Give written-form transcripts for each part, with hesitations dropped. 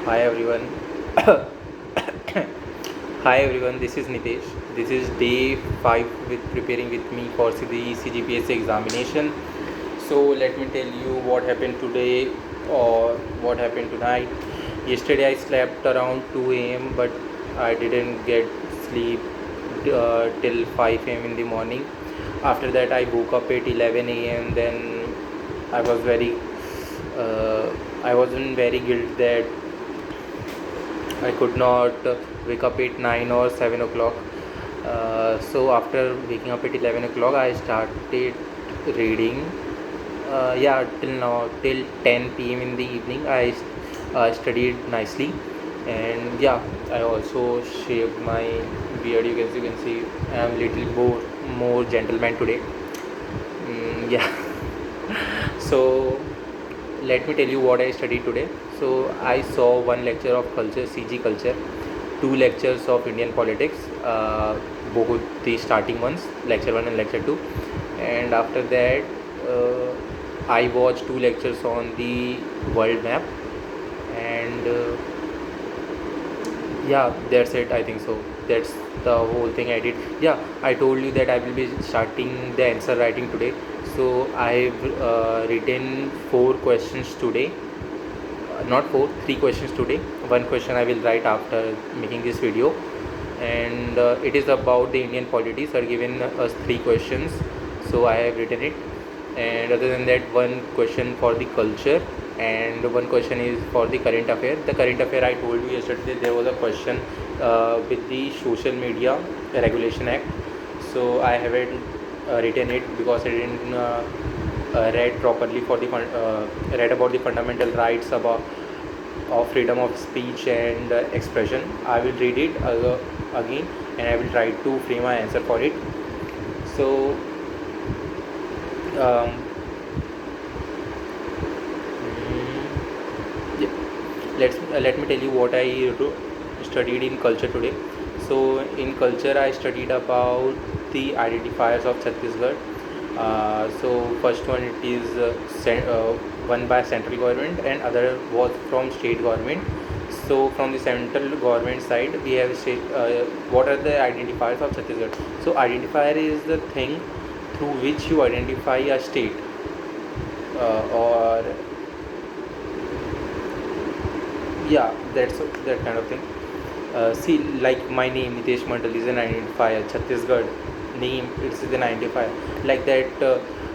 Hi everyone. Hi everyone. This is Nitesh. This is day 5 with preparing with me for the CGPSC examination. So let me tell you what happened today or what happened tonight. Yesterday I slept around 2 a.m. but I didn't get sleep till 5 a.m. in the morning. After that I woke up at 11 a.m. Then I was very I wasn't very guilt that I could not wake up at 9 or 7 o'clock. So after waking up at 11 o'clock, I started reading. Yeah, till now, till 10 p.m. in the evening, I studied nicely, and yeah, I also shaved my beard. You can see, I'm little more gentleman today. Yeah. So let me tell you what I studied today. So I saw one lecture of culture, CG culture, two lectures of Indian politics, both the starting ones, lecture 1 and lecture 2, and after that I watched two lectures on the world map, and yeah, that's it. I think so. That's the whole thing I did. Yeah, I told you that I will be starting the answer writing today. So I've written 4 questions today, not 4, 3 questions today. One question I will write after making this video, and it is about the Indian polities. Are given us 3 questions, so I have written it. And other than that, one question for the culture, and one question is for the current affair. The current affair, I told you yesterday, there was a question with the social media regulation act. So I haven't written it because I didn't read properly for the read about the fundamental rights about of freedom of speech and expression. I will read it again, and I will try to frame my answer for it. So um, yeah, let me tell you what I studied in culture today. So in culture I studied about the identifiers of Chhattisgarh. So first one, it is one by central government and other was from state government. So from the central government side we have state, what are the identifiers of Chhattisgarh. So identifier is the thing through which you identify a state, or yeah, that's that kind of thing. See, like my name Nitesh Mandal is an identifier. Chhattisgarh name, it's the 95, like that.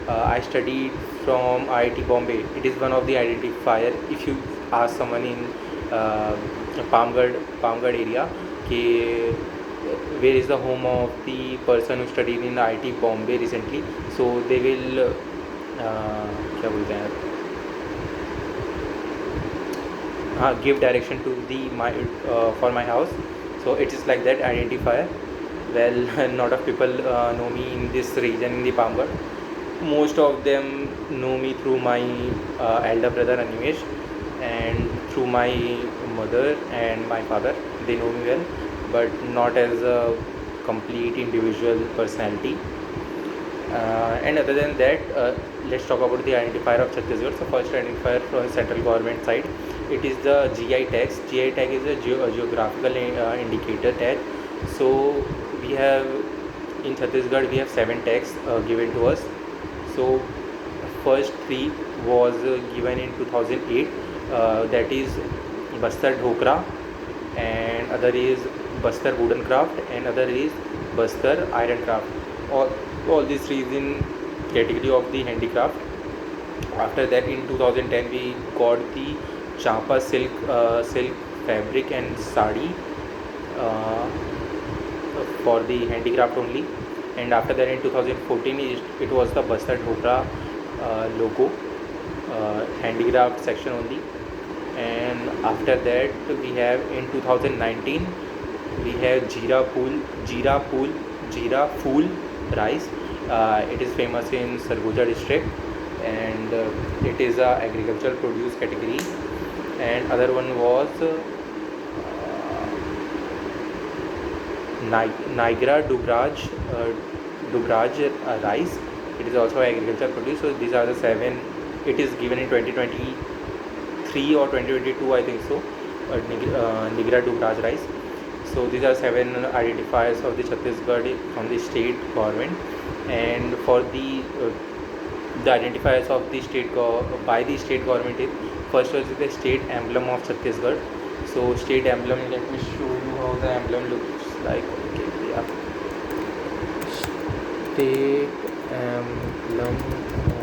I studied from IIT Bombay. It is one of the identifier. If you ask someone in uh, Palmgad area, ke, where is the home of the person who studied in IIT Bombay recently, so they will क्या बोलते हैं, give direction to the my for my house. So it is like that identifier. Well, a lot of people know me in this region in the Palmgad. Most of them know me through my elder brother Animesh, and through my mother and my father. They know me well, but not as a complete individual personality. And other than that, let's talk about the identifier of Chhattisgarh. So first identifier from central government side, it is the GI tags. GI tag is a geographical indicator tag. So we have in Chhattisgarh we have 7 tags given to us. So first 3 was given in 2008. That is Bastar Dhokra, and other is Bastar wooden craft, and other is Bastar iron craft. All, all these three is in category of the handicraft. After that, in 2010, we got the Champa silk fabric and sari uh, for the handicraft only. And after that, in 2014, it was the Bastar Dhokra logo, handicraft section only. And after that, we have in 2019 we have Jeera Pool rice. It is famous in Sarguja district, and it is a agricultural produce category. And other one was Niagara Dubraj rice. It is also agricultural produce. So these are the 7. It is given in 2023 or 2022, I think so. Nigra to Raj rice. So these are 7 identifiers of the Chhattisgarh from the state government, and for the identifiers of the by the state government is first was the state emblem of Chhattisgarh. So state emblem, let me show you how the emblem looks like. Okay, yeah. State emblem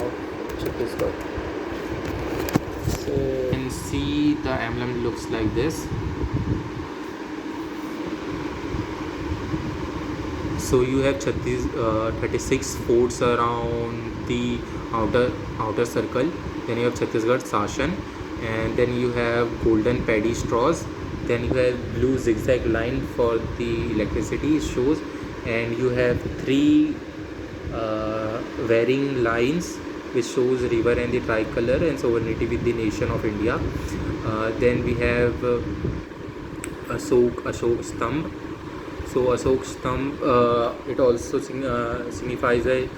of Chhattisgarh. So you can see the emblem looks like this. So you have 36 forts around the outer circle. Then you have Chhattisgarh Sashan, and then you have golden paddy straws. Then you have blue zigzag line for the electricity shows, and you have three varying lines which shows river and the tricolor and sovereignty with the nation of India. Then we have Ashok Stamp. So Ashok Stamp, it also signifies that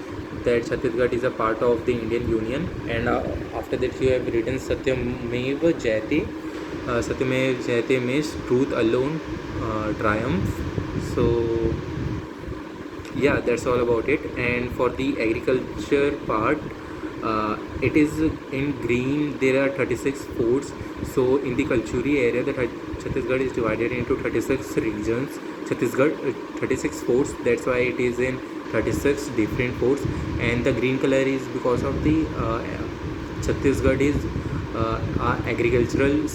Chhattisgarh is a part of the Indian Union. And after that you have written Satyamev Jayate. Satyamev Jayate means truth alone triumph. So yeah, that's all about it. And for the agriculture part, it is in green. There are 36 forts. So in the Kalchuri area, the Chhattisgarh is divided into 36 regions. Chhattisgarh 36 forts. That's why it is in 36 different forts. And the green color is because of the Chhattisgarh is agricultural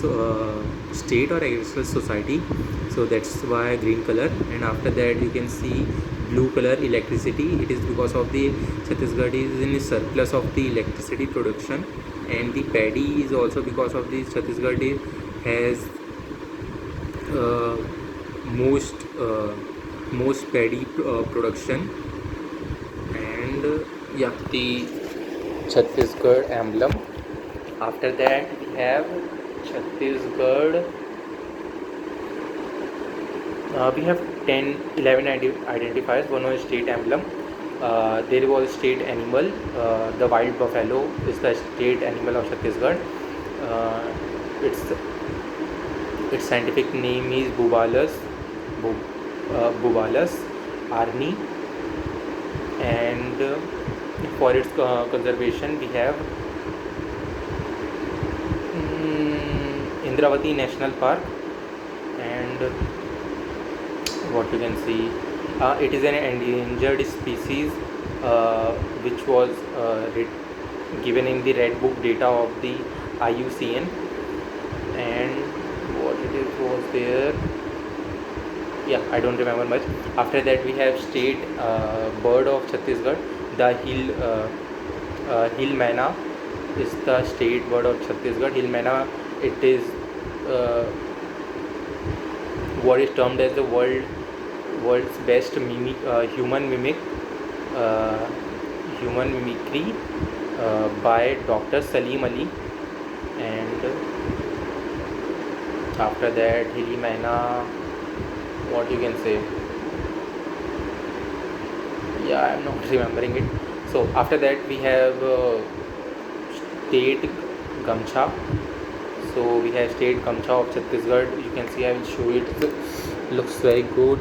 state or agricultural society. So that's why green color. And after that you can see blue color electricity. It is because of the Chhattisgarh is in surplus of the electricity production, and the paddy is also because of the Chhattisgarh has most paddy production. And yeah, the Chhattisgarh emblem. After that we have Chhattisgarh. We have 11 identifiers. One was state emblem. There was state animal. The wild buffalo is the state animal of Chhattisgarh. Its scientific name is Bubalus arni. And for its conservation we have Indravati National Park. And what you can see, it is an endangered species which was given in the red book data of the IUCN. And what it is was there, yeah, I don't remember much. After that we have state bird of Chhattisgarh. The hill maina is the state bird of Chhattisgarh. Hill maina, it is what is termed as the world's best human mimicry by Dr. Salim Ali. And after that Hilly Maina, what you can say, yeah, I'm not remembering it. So after that we have state Gamcha. So we have state Gamcha of Chhattisgarh. You can see, I will show it. It looks very good.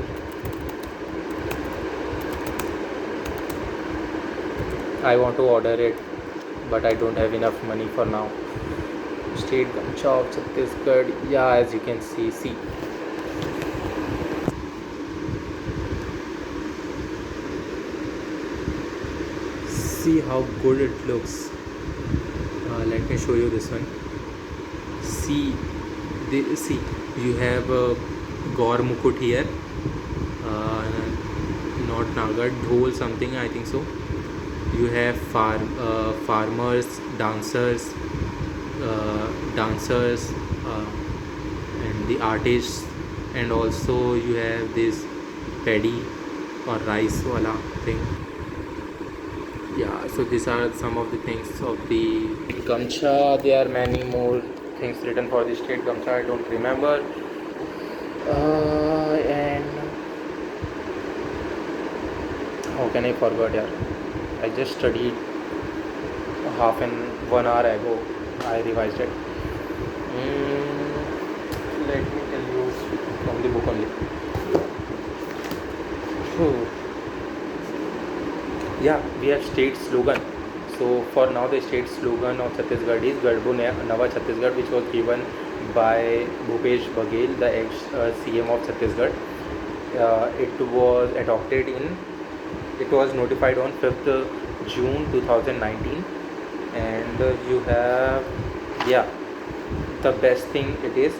I want to order it, but I don't have enough money for now. State Gamcha of Chhattisgarh. Yeah, as you can see. See how good it looks. Let me show you this one. See, you have a Gaur Mukut here, not Nagar, Dhol something, I think so. You have farmers, dancers, and the artists, and also you have this paddy or rice wala thing. Yeah, so these are some of the things of the Gamcha. There are many more things written for the state Gamcha, I don't remember. And how can I forget, yeah? I just studied 1 hour ago. I revised it. Let let me tell you from the book only. So, yeah, we have state slogan. So for now, the state slogan of Chhattisgarh is Garbo Nava Chhattisgarh, which was given by Bhupesh Baghel, the ex-CM of Chhattisgarh. It was notified on 5th June 2019, and you have, yeah, the best thing it is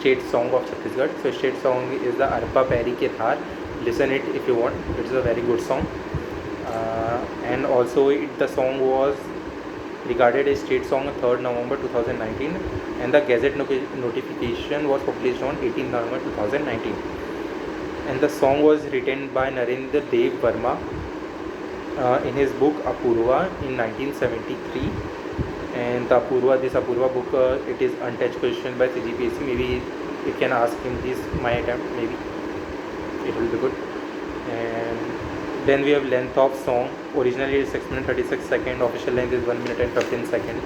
state song of Chhattisgarh. So state song is the Arpa Peri Ke Thar. Listen it if you want. It's a very good song. And also the song was regarded as state song on 3rd November 2019, and the Gazette notification was published on 18th November 2019. And the song was written by Narendra Dev Verma in his book Apurva in 1973. And this Apurva book, it is untouched question by CGPSC. Maybe you can ask him this, my attempt, maybe it will be good. And then we have length of song. Originally it's 6 minutes 36 seconds. Official length is 1 minute and 15 seconds.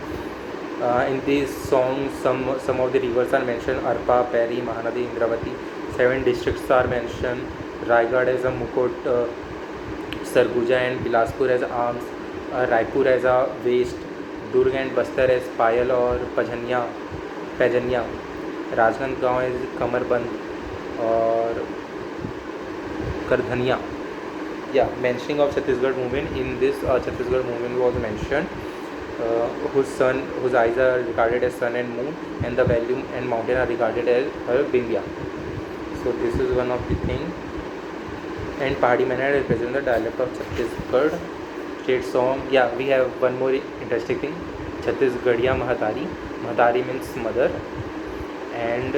In this song, some of the rivers are mentioned: Arpa, Peri, Mahanadi, Indravati. 7 districts are mentioned: Raigad as a Mukut, Sarguja and Bilaspur as arms, Raipur as a waist, Durg and Bastar as Payal or Pajanya, Rajnandgaon as Kamarband or Kardhania. Yeah, mentioning of Chhattisgarh movement. In this Chhattisgarh movement was mentioned whose eyes are regarded as sun and moon, and the valley and mountain are regarded as Vindhya. So this is one of the thing. And Pahadi Manna represents the dialect of Chhattisgarh. State song. Yeah, we have one more interesting thing. Chhattisgarhiya Mahatari. Mahatari means mother, and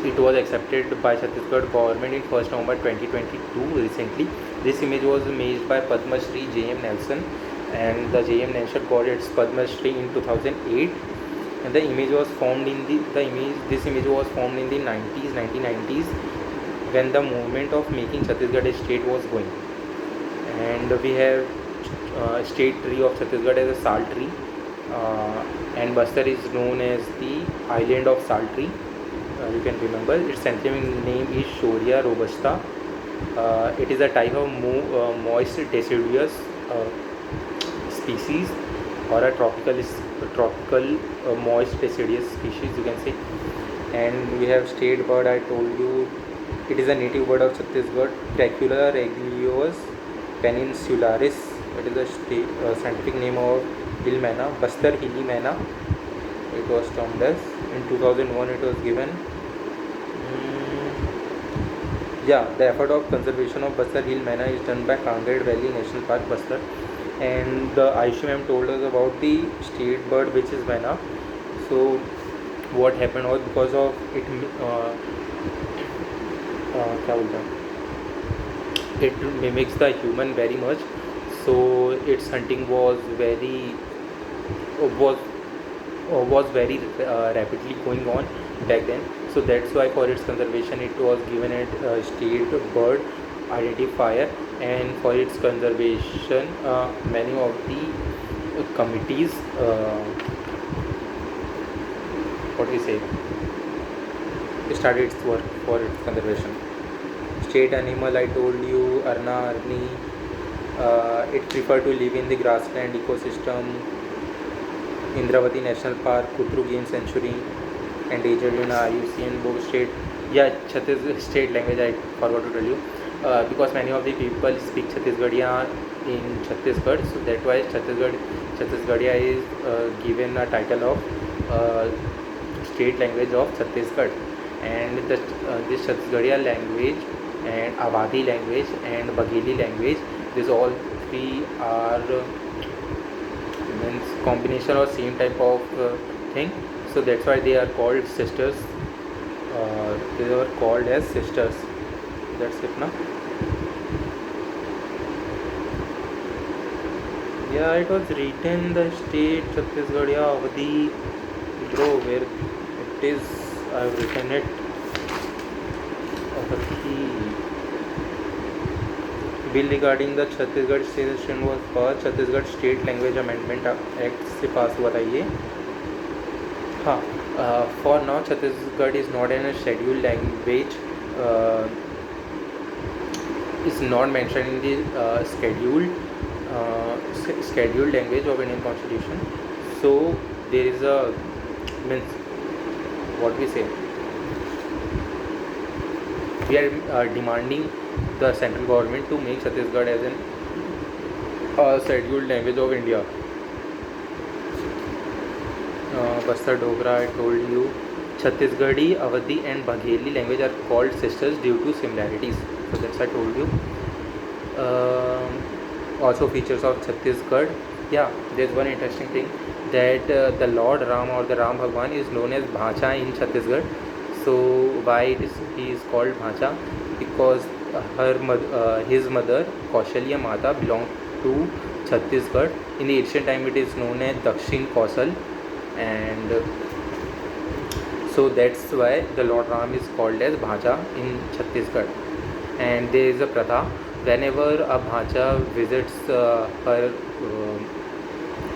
it was accepted by Chhattisgarh government in 1st November 2022 recently. This image was made by Padma Shri J.M. Nelson, and the J.M. Nelson got its Padma Shri in 2008. And the image was formed in this image was formed in the 1990s, when the movement of making Chhattisgarh a state was going. And we have state tree of Chhattisgarh as a sal tree, and Bastar is known as the island of sal tree. You can remember its scientific name is Shoria robusta. It is a type of moist deciduous species, or a tropical moist deciduous species, you can say. And we have state bird. I told you it is a native bird of Chhattisgarh, Dracula regius peninsularis. It is the scientific name of hill manna, Bastar hilly manna. It was termed as. In 2001 it was given. The effort of conservation of Bastar hill manna is done by Kangad Valley National Park, Bastar. And the IITian told us about the state bird, which is manna. So what happened was, because of it it mimics the human very much, so its hunting was very rapidly going on back then. So that's why for its conservation it was given a state bird identifier. And for its conservation, many of the committees, started its work for its conservation. State animal, I told you, Arna, Arni. It prefer to live in the grassland ecosystem. Indravati National Park, Kutru Game Sanctuary, endangered in IUCN book. State, Chhattisgarh state language, I forgot to tell you, because many of the people speak Chhattisgarhiya in Chhattisgarh, so that's why Chhattisgarhiya is given a title of state language of Chhattisgarh. And this Chhattisgarhiya language and Awadhi language and Bagheli language, these all three are combination or same type of thing. So that's why they are called sisters. They were called as sisters. That's it now. Yeah, it was written the state Chhattisgarhiya Awadhi. Bro, where it is? I've written it. Awadhi. Bill regarding the Chhattisgarh state was passed. Chhattisgarh State Language Amendment Act से पास हुआ था ये. हाँ, For now, Chhattisgarh is not in a scheduled language. Uh, is not mentioned in the scheduled language of Indian Constitution. So there is a means what we say. We are demanding the central government to make Chhattisgarh as an scheduled language of India. Bastar Dogra, I told you. Chhattisgarhi, Awadhi, and Bagheli language are called sisters due to similarities. So that's I told you. Also features of Chhattisgarh. Yeah, there's one interesting thing that the Lord Ram or the Ram Bhagwan is known as Bhacha in Chhattisgarh. So why he is called Bhacha? Because his mother Kaushalya Mata belonged to Chhattisgarh. In the ancient time, it is known as Dakshin Kausal, and so that's why the Lord Ram is called as Bhacha in Chhattisgarh. And there is a pratha whenever a Bhacha visits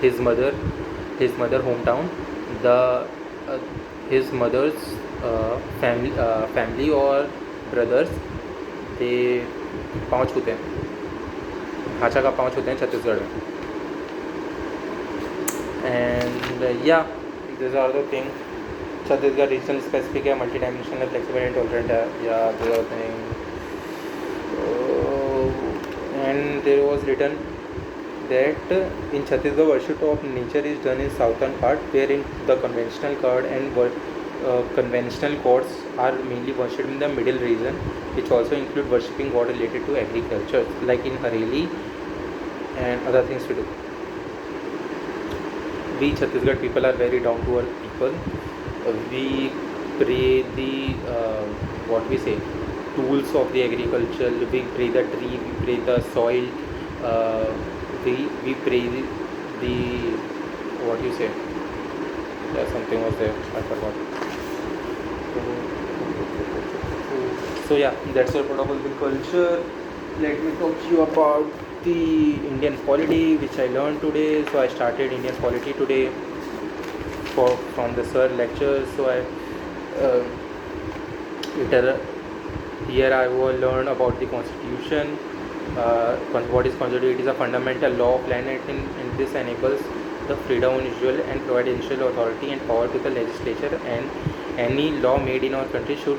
his mother hometown, the his mother's family or brothers, they पाँव छूते हैं, भाषा का पाँव छूते हैं छत्तीसगढ़ में. And yeah, these are the things. Chhattisgarh regional specific है, multi-dimensional, flexible and tolerant है. Yeah, these are the things. And there was written that in Chhattisgarh worship of nature is done in southern part, wherein the conventional god and conventional gods are mainly worshipped in the middle region, which also include worshipping god related to agriculture, like in Hareli and other things to do. We Chhattisgarh people are very down to earth people. We pray the what we say, tools of the agriculture. We pray the tree, we pray the soil, we pray the what you say. Yeah, something was there, I forgot. So yeah, that's all about agriculture. Let me talk to you about the Indian polity, which I learned today. So I started Indian polity today from the sir lecture. So here I will learn about the constitution. What is constitution? It is a fundamental law of land, and this enables the freedom of individual and provide initial authority and power to the legislature, and any law made in our country should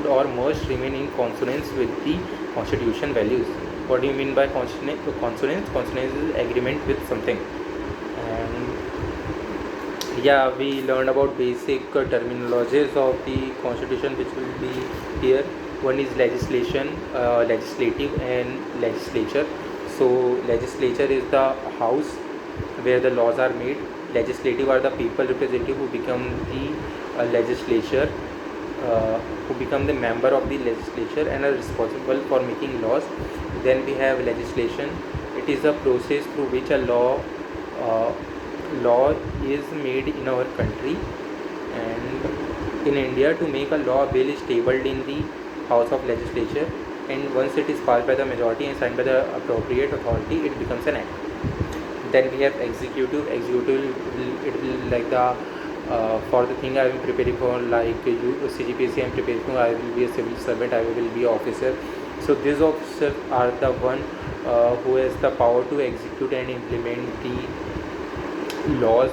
or must remain in consonance with the constitution values. What do you mean by consonance? Consonance is agreement with something. And yeah, we learned about basic terminologies of the constitution, which will be here. One is legislation, legislative, and legislature. So legislature is the house where the laws are made. Legislative are the people representative who become the legislature, who become the member of the legislature and are responsible for making laws. Then we have legislation. It is a process through which a law is made in our country. And in India, to make a law, a bill is tabled in the House of Legislature, and once it is passed by the majority and signed by the appropriate authority, it becomes an act. Then we have executive. It will like the for the thing I am preparing for, like CGPSC I am preparing for, I will be a civil servant, I will be an officer. So these officers are the one who has the power to execute and implement the laws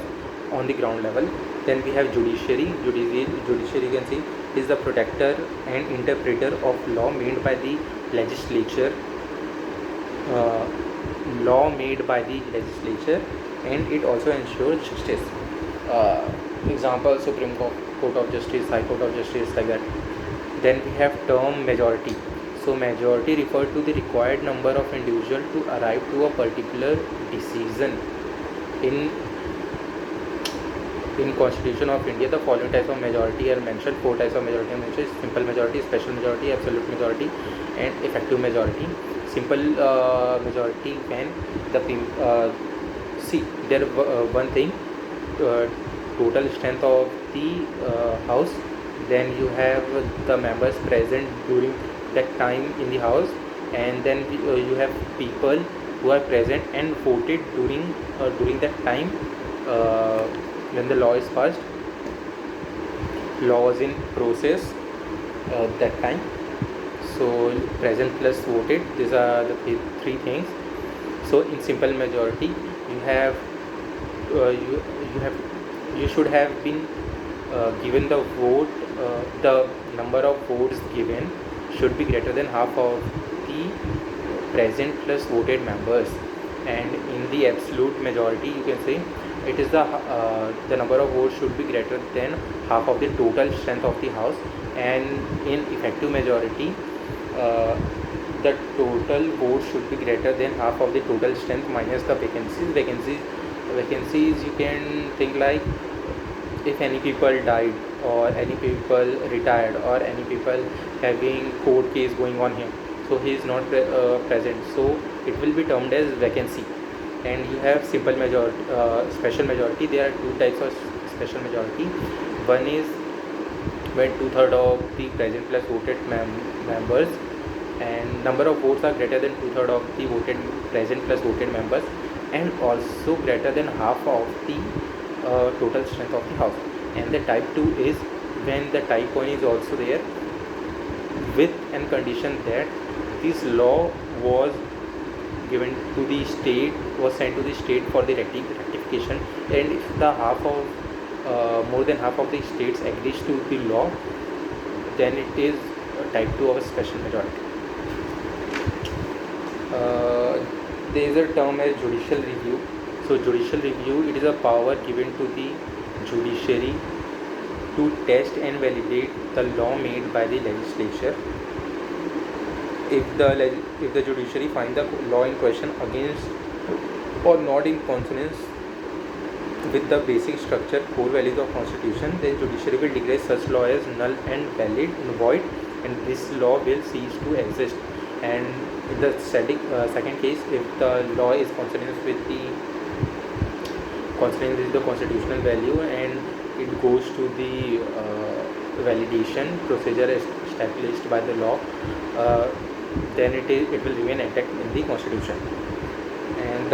on the ground level. Then we have judiciary. Judiciary you can see is the protector and interpreter of law made by the legislature. And it also ensures justice. Example, Supreme Court of Justice, High Court of Justice, like that. Then we have term majority. So majority refers to the required number of individuals to arrive to a particular decision. In Constitution of India, the following types of majority are mentioned. 4 types of majority are mentioned: simple majority, special majority, absolute majority, and effective majority. Simple majority when the see there one thing, total strength of the house. Then you have the members present during that time in the house, and then you have people who are present and voted during that time when the law is passed. laws in process that time. So present plus voted, these are the three things. So in simple majority, you have you have you should have been given the vote. The number of votes given should be greater than half of the present plus voted members, and in the absolute majority, you can say it is the number of votes should be greater than half of the total strength of the house, and in effective majority, uh, the total votes should be greater than half of the total strength minus the vacancies you can think like if any people died, or any people retired, or any people having court case going on here, so he is not present, so it will be termed as vacancy. And you have simple majority, special majority. There are two types of special majority. One is when two-thirds of the present plus voted members, and number of votes are greater than two-thirds of the voted present plus voted members, and also greater than half of the total strength of the house. And the type 2 is when the type 1 is also there, with and condition that this law was given to the state, was sent to the state for the rectification, and if the half of more than half of the states agrees to the law, then it is type 2 of a special majority. There is a term as judicial review. So judicial review, it is a power given to the judiciary to test and validate the law made by the legislature. If the judiciary finds the law in question against or not in consonance with the basic structure, core values of constitution, then judiciary will declare such law as null and void, and this law will cease to exist. And in the second case, if the law is consonant with the constitutional value, and it goes to the validation procedure established by the law, then it will remain intact in the constitution. And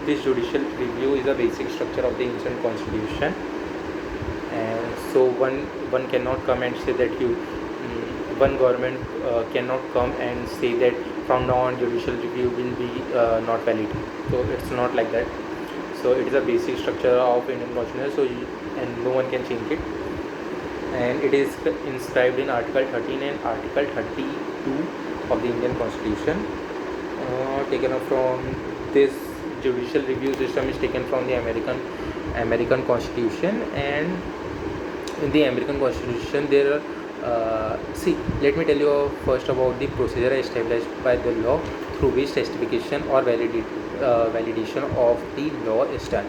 this judicial review is a basic structure of the ancient constitution. And so one cannot come and say that one government cannot come and say that from now on judicial review will be not valid. So it's not like that. So it is a basic structure of Indian constitution, and no one can change it. And it is inscribed in Article 13 and Article 32 of the Indian Constitution. Taken up from this judicial review system is taken from the American Constitution. And in the American Constitution, there are let me tell you first about the procedure established by the law through which testification or validation of the law is done.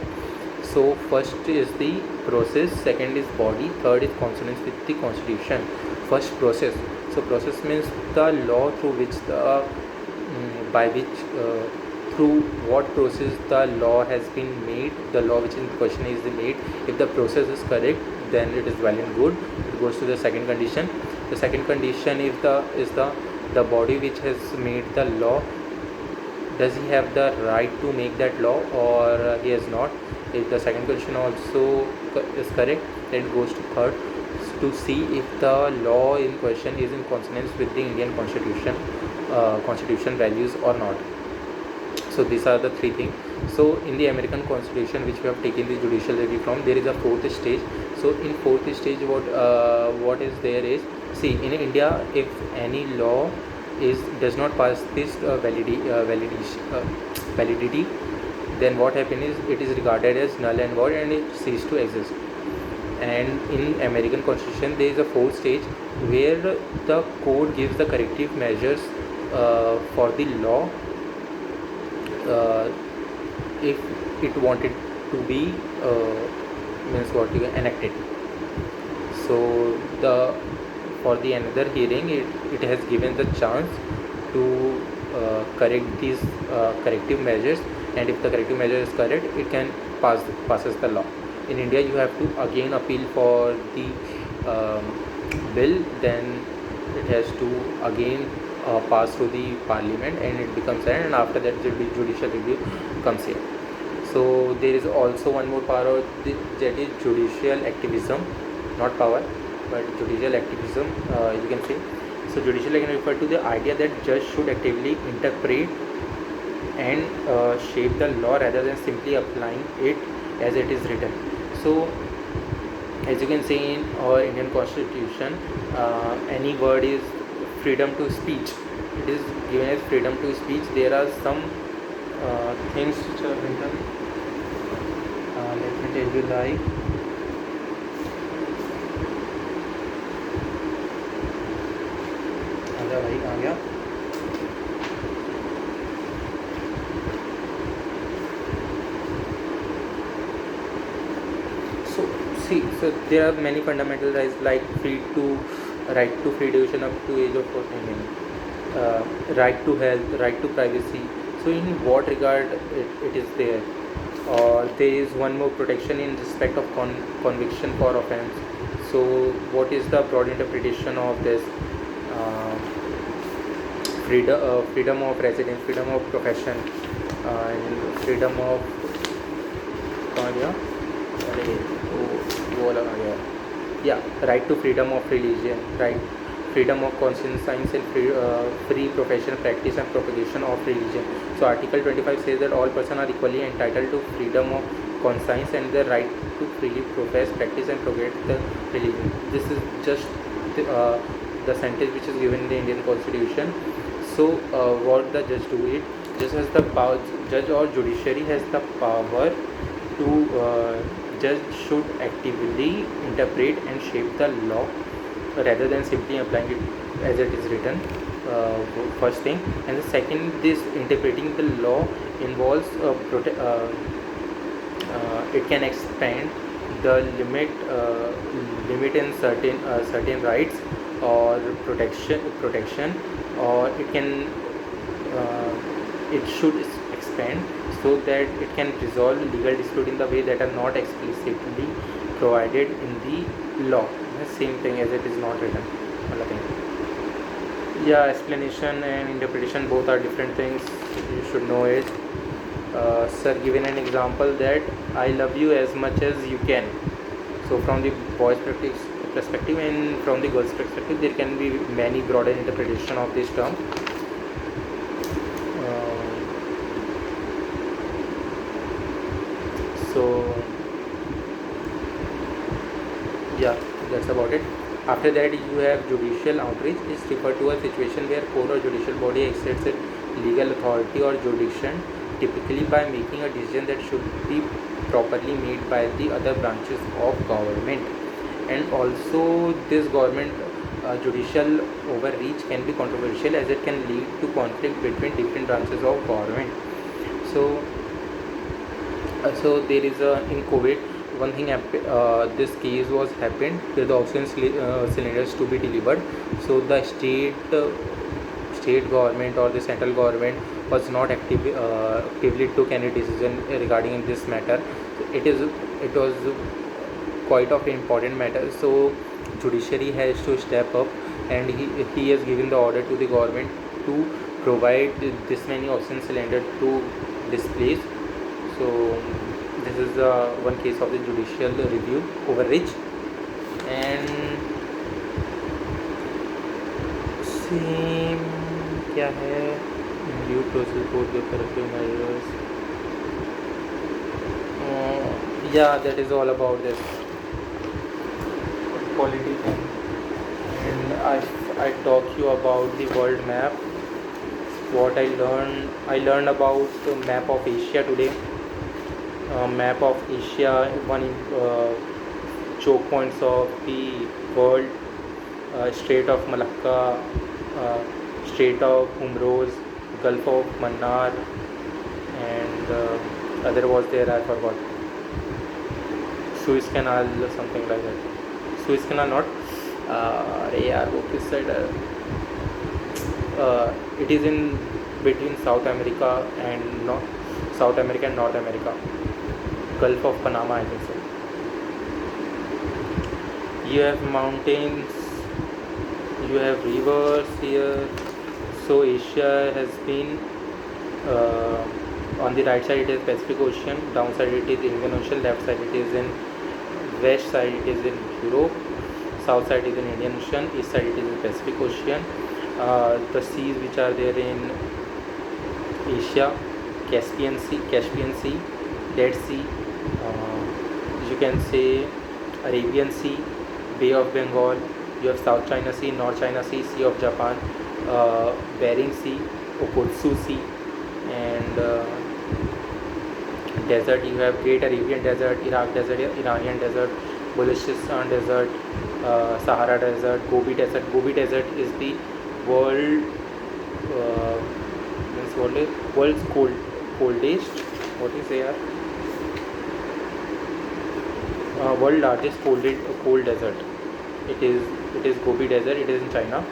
So first is the process, second is body, third is consonance with the constitution. First, process. So process means the law through which through what process the law has been made, the law which in question is made. If the process is correct, then it is well and good. It goes to the second condition. The second condition is the body which has made the law, does he have the right to make that law, or he has not. If the second condition also is correct, then it goes to third, to see if the law in question is in consonance with the Indian constitution values or not. So these are the three things. So in the American Constitution, which we have taken the judicial review from, there is a fourth stage. So in fourth stage, what is there is, see, in India, if any law does not pass this validity, then what happens is it is regarded as null and void, and it ceases to exist. And in American Constitution, there is a fourth stage where the court gives the corrective measures for the law if it wanted to be enacted. So for the another hearing, it has given the chance to correct these corrective measures, and if the corrective measure is correct, it can passes the law. In India, you have to again appeal for the bill, then it has to again pass through the parliament, and it becomes law, and after that the judicial review comes here. So there is also one more power, that is judicial activism, not power. but judicial activism, you can say. So judicial can refer to the idea that judge should actively interpret and shape the law rather than simply applying it as it is written. So as you can see in our Indian Constitution, any word is freedom to speech. It is given as freedom to speech. There are some things which are written. Let me tell you, like आजा भाई आ गया. So there are many fundamental rights like right to free education up to age of 14, right to health, right to privacy. So in what regard it is there? Or there is one more protection in respect of conviction for offence. So what is the broad interpretation of this? Freedom of residence, freedom of profession, and freedom of right to freedom of religion, right, freedom of conscience and free professional practice and propagation of religion. So Article 25 says that all persons are equally entitled to freedom of conscience and the right to freely profess, practice and propagate the religion. This is just the sentence which is given in the Indian Constitution. So what the judge do it? Just has the power, judge or judiciary has the power to judge should actively interpret and shape the law rather than simply applying it as it is written. First thing, and the second, this interpreting the law involves it can expand the limit in certain rights or protection, or it can it should expand so that it can resolve legal dispute in the way that are not explicitly provided in the law. The same thing as it is not written. Yeah, explanation and interpretation both are different things. You should know it. Sir, given an example that I love you as much as you can. So from the boy's perspective and from the girl's perspective, there can be many broader interpretation of this term. So yeah, that's about it. After that, you have judicial outreach. Is referred to a situation where court or judicial body exerts its legal authority or jurisdiction, typically by making a decision that should be properly made by the other branches of government. And also this government judicial overreach can be controversial as it can lead to conflict between different branches of government. So there is in COVID, one thing this case was happened with the oxygen cylinders to be delivered. So the state government or the central government was not actively took any decision regarding this matter. It was quite of an important matter. So judiciary has to step up, and he has given the order to the government to provide this many oxygen cylinders to this place. So this is one case of the judicial review overreach. And same क्या है due process both the corrective measures. Yeah, that is all about this quality thing. And I talk you about the world map. What I learned about the map of Asia today. Map of Asia, one choke points of the world, Strait of Malacca, Strait of Hormuz, Gulf of Mannar, and other was there, I forgot. Suez Canal, something like that. Suez Canal not. यार वो किस side है? It is in between South America and North America. Gulf of Panama, I think so. You have mountains, you have rivers here. So Asia has been on the right side it is Pacific Ocean, down side it is Indian Ocean, left side it is in west side it is in Europe, south side is in Indian Ocean, east side it is in Pacific Ocean. The seas which are there in Asia, Caspian Sea, Dead Sea, you can say Arabian Sea, Bay of Bengal. You have South China Sea, North China Sea, Sea of Japan, Bering Sea, Okhotsu Sea, and desert. You have Great Arabian Desert, Iraq Desert, Iranian Desert, Balochistan Desert, Sahara Desert, Gobi Desert. Gobi Desert is the world world's coldest. What is there? World largest cold desert. It is Gobi Desert. It is in China.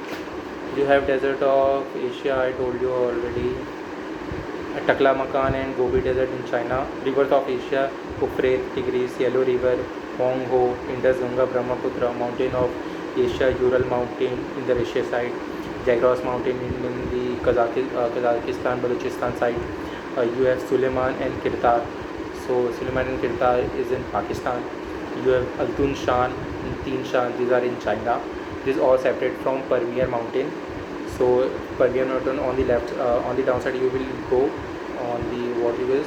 You have desert of Asia. I told you already. Taklamakan and Gobi Desert in China. Rivers of Asia: Euphrates, Tigris, Yellow River, Mongho, Indus, Ganga, Brahmaputra. Mountain of Asia: Ural Mountain in the Russia side. Zagros Mountain in the Kazakhstan, Balochistan side. You have Suleiman and Kirtar. So Suleiman and Kirtar is in Pakistan. You have Altun Shan and Teen Shan. These are in China. This is all separate from Pamir Mountain. So Pamir Mountain on the left, on the downside you will go on the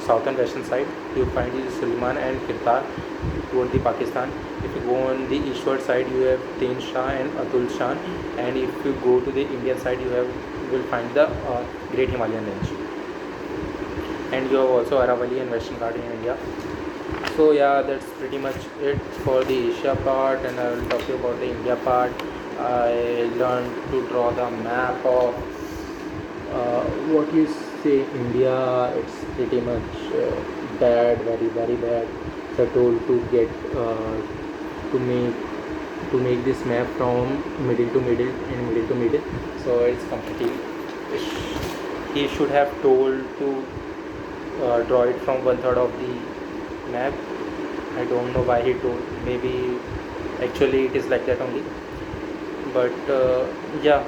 southern western side. You will find the Suleiman and Kirtar toward the Pakistan. If you go on the eastward side, you have Teen Shah and Atul Shan, and if you go to the Indian side, you will find the Great Himalayan Range, and you have also Aravalli and Western Ghat in India. So yeah, that's pretty much it for the Asia part, and I will talk to you about the India part. I learned to draw the map of what you say India. It's pretty much bad, very very bad. So I told to get to make this map from middle to middle and middle to middle. So it's completely. He should have told to draw it from 1/3 of the map. I don't know why he told. Maybe actually it is like that only. But yeah,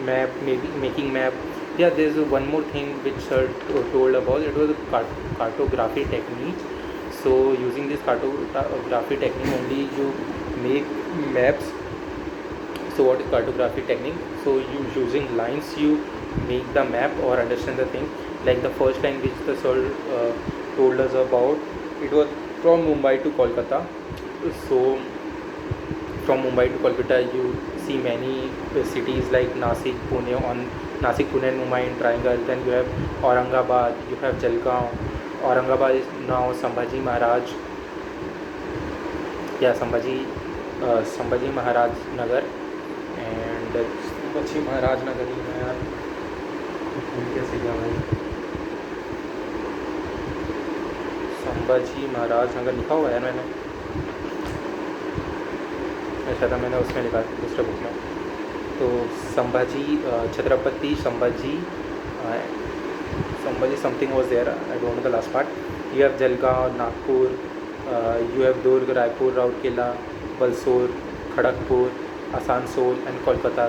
map, maybe making map. Yeah, there's one more thing which sir told about. It was a cartography technique. So using this cartography technique only you make maps. So what is cartography technique? So you using lines you make the map or understand the thing. Like the first line which the sir told us about, it was from Mumbai to Kolkata. So from Mumbai to Kolkata you see many cities like Nasik, Pune and Mumbai in triangle. Then you have Aurangabad, you have Jalgaon. Aurangabad is now Sambhaji Maharaj. Yeah, Sambhaji Maharaj Nagar, and Sambhaji Maharaj Nagar ही है यार. कैसे क्या भाई? संभाजी महाराज नगर लिखा हुआ है मैंने. ऐसा था मैंने उसमें लिखा दूसरे बुक में. तो Sambhaji Chhatrapati Sambhaji something was there. I don't know the last part. You have Jalgaon, Nagpur. You have Durg, Raipur, Rourkela, Balsor, Kharagpur, Asansol, and Kolkata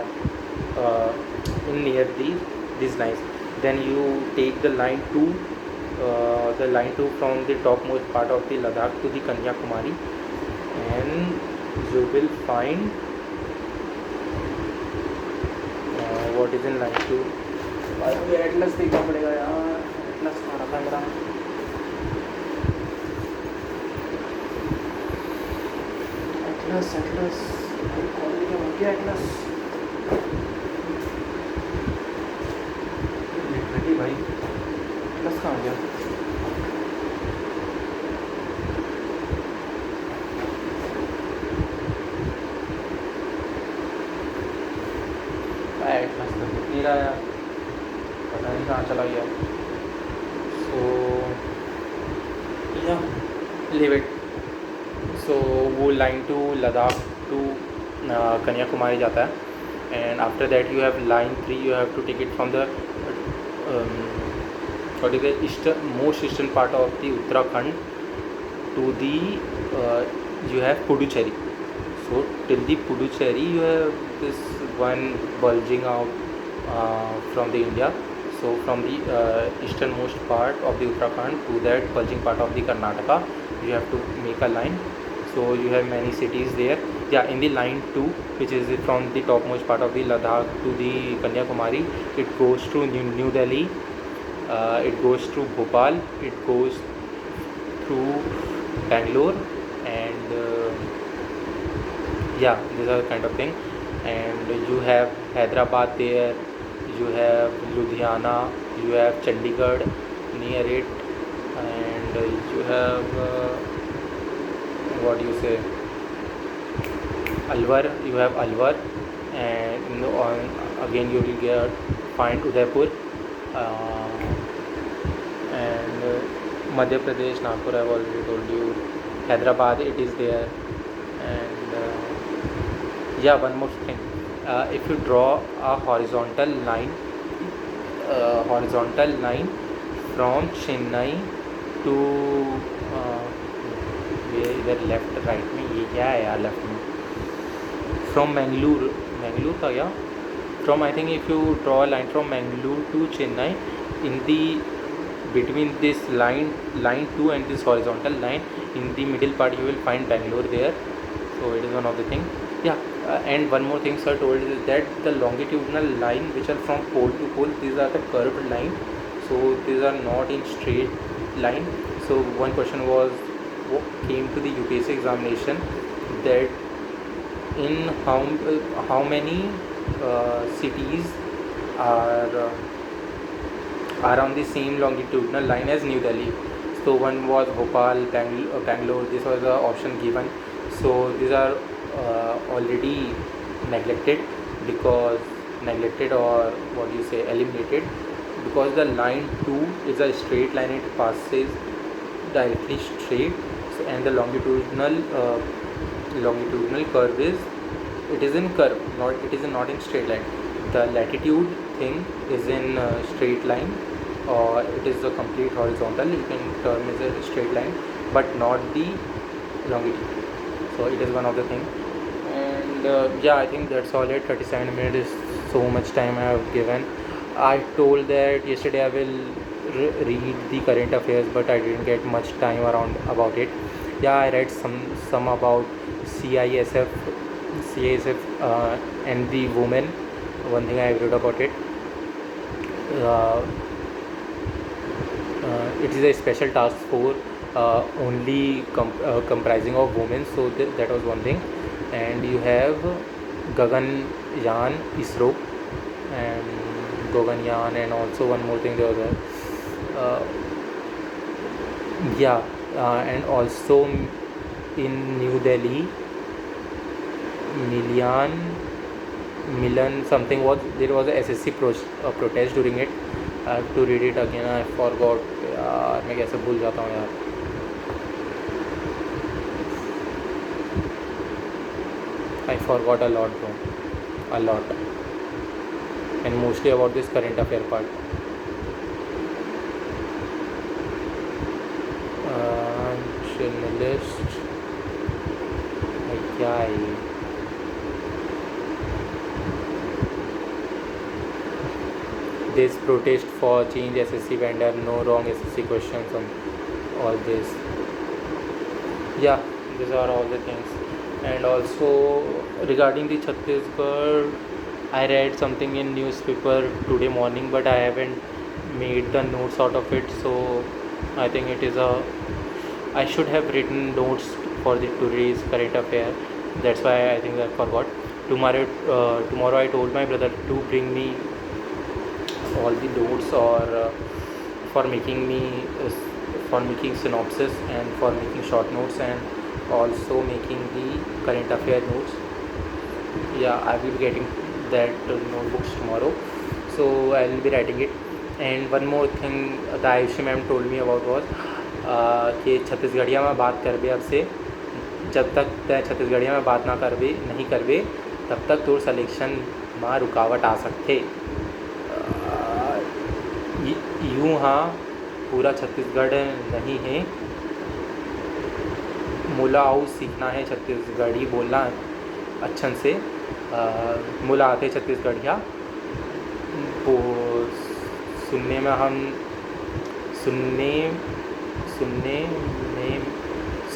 in near these lines. Then you take the line 2 from the topmost part of the Ladakh to the Kanyakumari, and you will find what is in line 2. मुझे Atlas देखना पड़ेगा यार. Atlas कहाँ रखा है मेरा? Atlas college में हो गया एटलस. लिटरली भाई एटलस कहाँ गया? एटलस तो दिख नहीं रहा यार. पता नहीं कहाँ चला गया. सो या लीव इट. सो वो लाइन 2 लद्दाख टू कन्याकुमारी जाता है, and after that you have line 3. You have to take it from the most eastern part of the Uttarakhand to the you have Puducherry. So till the Puducherry you have this one bulging out from the India. So from the easternmost part of the Uttarakhand to that bulging part of the Karnataka, you have to make a line. So you have many cities there. yeah, in the line 2, which is from the topmost part of the Ladakh to the Kanyakumari, it goes through New Delhi, it goes through Bhopal, it goes through Bangalore, and yeah, these are kind of thing. And you have Hyderabad there, you have Ludhiana, you have Chandigarh near it, and you have what do you say, Alwar, you have Alwar, and again you will find Udaipur, and Madhya Pradesh, Nagpur, I have already told you. Hyderabad, it is there, and yeah, one more thing. If you draw a horizontal line from Chennai to ये इधर left right में, ये क्या है यार left में, from Mangalore का क्या, from I think if you draw a line from Mangalore to Chennai, in the between this line 2 and this horizontal line, in the middle part you will find Bangalore there. So it is one of the thing. Yeah, and one more thing sir told is that the longitudinal line which are from pole to pole, these are the curved line, so these are not in straight line. So one question came to the UPSC examination, that in how many cities are on the same longitudinal line as New Delhi. So one was Bhopal, Bangalore. This was the option given. So these are already neglected or what do you say, eliminated, because the line 2 is a straight line, it passes directly straight. So, and the longitudinal curve it is in curve, it is not in straight line. The latitude thing is in straight line, or it is a complete horizontal, you can term as a straight line, but not the longitude. So it is one of the thing. And yeah, I think that's all it. 37 minutes is so much time I have given. I told that yesterday I will read the current affairs, but I didn't get much time around about it. Yeah, I read some about CISF and the women. One thing I read about it, it is a special task force only comprising of women. So that was one thing. And you have Gaganyaan, ISRO, and Gaganyaan, and also one more thing there was there. And also in New Delhi, Milan something was, there was a SSC protest during it. I have to read it again, I forgot यार, मैं कैसे भूल जाता हूँ यार. I forgot a lot bro, a lot, and mostly about this current affair part. Journalist, क्या है ये? This protest for change SSC vendor, no wrong SSC questions on all this. Yeah, these are all the things. And also regarding the Chhattisgarh, I read something in newspaper today morning, but I haven't made the notes out of it. So I think I should have written notes for the today's current affair. That's why I think I forgot. Tomorrow I told my brother to bring me all the notes, or for making synopsis, and for making short notes, and also making the current affair notes. Yeah, I will be getting that notebooks tomorrow, so I will be writing it. And one more thing the Ayushi ma'am told me about was कि छत्तीसगढ़िया में बात करबे अब से, जब तक छत्तीसगढ़िया में बात नहीं करबे तब तक तोर सिलेक्शन में रुकावट आ सकते. यूँ हाँ पूरा छत्तीसगढ़ नहीं है, मुला आउ सीखना है छत्तीसगढ़ी बोलना अच्छन से. मुला आते छत्तीसगढ़िया वो सुनने में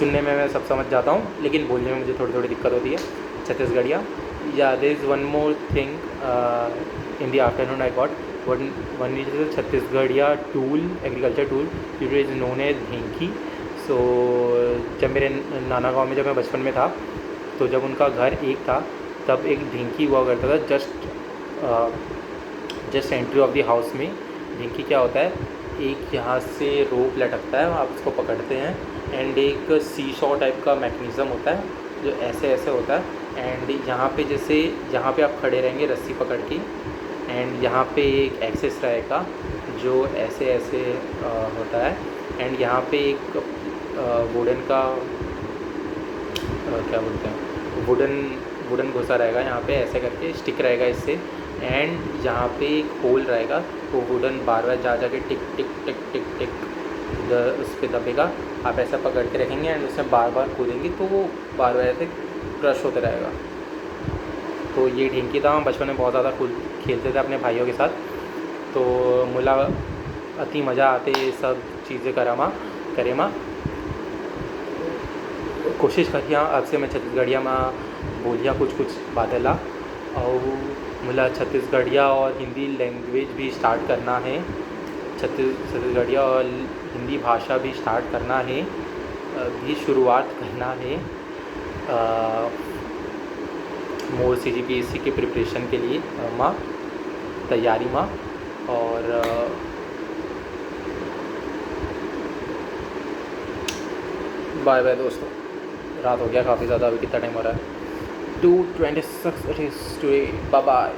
सुनने में मैं सब समझ जाता हूँ, लेकिन बोलने में मुझे थोड़ी थोड़ी दिक्कत होती है। छत्तीसगढ़िया। या there is one more thing in the afternoon I got one is Chhattisgarhiya tool, agriculture tool, it is known as dhenki. So जब मेरे नाना गांव में जब मैं बचपन में था, तो जब उनका घर एक था तब एक ढेंकी हुआ करता था just entry of the house में। ढेंकी क्या होता है, एक यहाँ से रोप लटकता है, आप उसको पकड़ते हैं, एंड एक सी शॉ टाइप का मैकेनिज़्म होता है जो ऐसे ऐसे होता है, एंड यहाँ पे जैसे यहाँ पे आप खड़े रहेंगे रस्सी पकड़ के, एंड यहाँ पे एक एक्सेस रहेगा जो ऐसे ऐसे होता है, एंड यहाँ पे एक वुडन का क्या बोलते हैं, वुडन घुसा रहेगा यहाँ पे ऐसे करके, स्टिक रहेगा इससे, एंड यहाँ पे एक होल रहेगा, तो वुडन बार बार जा के टिक टिक टिक टिक टिक उस पर दबेगा। आप ऐसा पकड़ के रखेंगे एंड उसमें बार बार कूदेंगे तो वो बार बार ऐसे क्रश होता रहेगा। तो ये ढेंकी था, हम बचपन में बहुत ज़्यादा खेलते थे अपने भाइयों के साथ। तो मुला अति मज़ा आते ये सब चीज़ें करेमा। कोशिश करिए आपसे मैं छत्तीसगढ़िया में बोलिया कुछ बातें ला, और मुला छत्तीसगढ़िया और हिंदी लैंग्वेज भी स्टार्ट करना है, छत्तीसगढ़िया और हिंदी भाषा भी स्टार्ट करना है, भी शुरुआत करना है मोर CGPSC के प्रिपरेशन के लिए माँ तैयारी माँ। और बाय बाय दोस्तों, रात हो गया काफ़ी ज़्यादा, अभी कितना टाइम हो रहा है, 2:26 टुडे, बाय बाय।